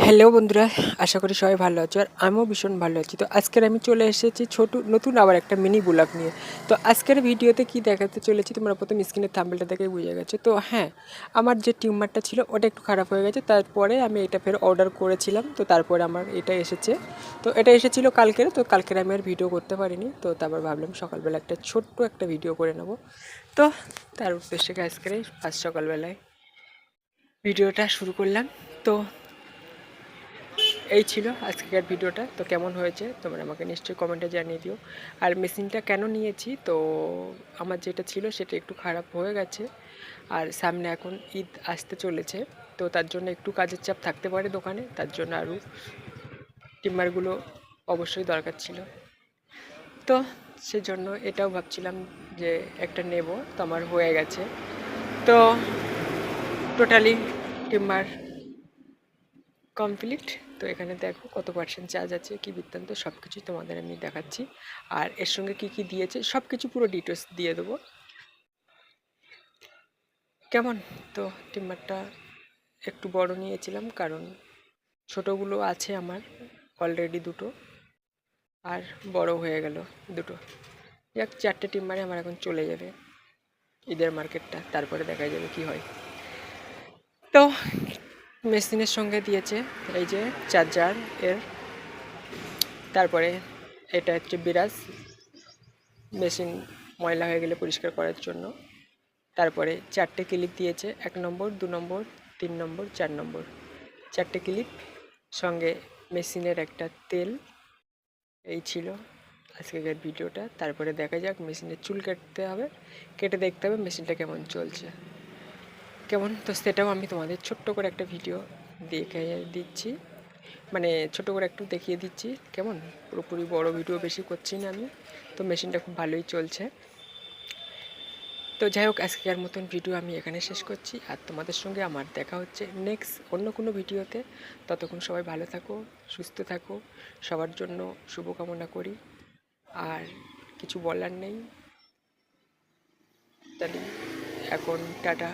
Hello বন্ধুরা, আশা করি সবাই ভালো আছো আর আমিও ভীষণ ভালো আছি। তো আজকের আমি চলে এসেছি নতুন আবার একটা মিনি ব্লগ নিয়ে। তো আজকের ভিডিওতে কি দেখাতে চলেছি তোমরা প্রথম স্ক্রিনের থাম্বনেলটা দেখেই বুঝে গেছো। তো হ্যাঁ, আমার যে টিউমারটা ছিল ওটা একটু খারাপ হয়ে গেছে, তারপরে আমি এটা ফের অর্ডার করেছিলাম। তো তারপরে আমার এটা এসেছে। তো এটা এসেছিলো কালকের, তো কালকের আমি আর ভিডিও করতে পারিনি। তো তারপর ভাবলাম সকালবেলা একটা ছোট্ট একটা ভিডিও করে নেবো। তো তার উদ্দেশ্যে আজকের আজ সকালবেলায় ভিডিওটা শুরু করলাম। তো এই ছিল আজকের ভিডিওটা। তো কেমন হয়েছে তোমরা আমাকে নিশ্চয়ই কমেন্টে জানিয়ে দিও। আর মেশিনটা কেন নিয়েছি, তো আমার যেটা ছিল সেটা একটু খারাপ হয়ে গেছে। আর সামনে এখন ঈদ আসতে চলেছে, তো তার জন্য একটু কাজের চাপ থাকতে পারে দোকানে, তার জন্য আরও টিম্বারগুলো অবশ্যই দরকার ছিল। তো সেজন্য এটাও ভাবছিলাম যে একটা নেব, তো আমার হয়ে গেছে। তো টোটালি টিম্বার কমপ্লিট। তো এখানে দেখো কত পার্সেন্ট চার্জ আছে, কি বৃত্তান্ত সব কিছুই তোমাদের আমি দেখাচ্ছি। আর এর সঙ্গে কি কি দিয়েছে সব কিছু পুরো ডিটেলস দিয়ে দেবো। কেমন? তো টিম্বারটা একটু বড় নিয়েছিলাম, কারণ ছোটোগুলো আছে আমার অলরেডি দুটো, আর বড় হয়ে গেল দুটো। যাক, চারটে টিম্বারে আমার এখন চলে যাবে ঈদের মার্কেটটা, তারপরে দেখা যাবে কি হয়। তো মেশিনের সঙ্গে দিয়েছে এই যে চার্জার এর, তারপরে এটা হচ্ছে বিরাজ মেশিন ময়লা হয়ে গেলে পরিষ্কার করার জন্য। তারপরে চারটে ক্লিপ দিয়েছে, 1 নম্বর, 2 নম্বর, 3 নম্বর, 4 নম্বর, চারটে ক্লিপ, সঙ্গে মেশিনের একটা তেল। এই ছিল আজকের ভিডিওটা। তারপরে দেখা যাক, মেশিনের চুল কাটতে হবে, কেটে দেখতে হবে মেশিনটা কেমন চলছে। কেমন, তো সেটাও আমি তোমাদের ছোট্ট করে একটা ভিডিও দেখে দিচ্ছি, মানে ছোটো করে একটু দেখিয়ে দিচ্ছি। কেমন, পুরোপুরি বড় ভিডিও বেশি করছি না আমি। তো মেশিনটা খুব ভালোই চলছে। তো যাই হোক, আজকের মতন ভিডিও আমি এখানে শেষ করছি, আর তোমাদের সঙ্গে আমার দেখা হচ্ছে নেক্সট অন্য কোনো ভিডিওতে। ততক্ষণ সবাই ভালো থাকো, সুস্থ থাকো, সবার জন্য শুভকামনা করি। আর কিছু বলার নেই, তাহলে এখন টাটা।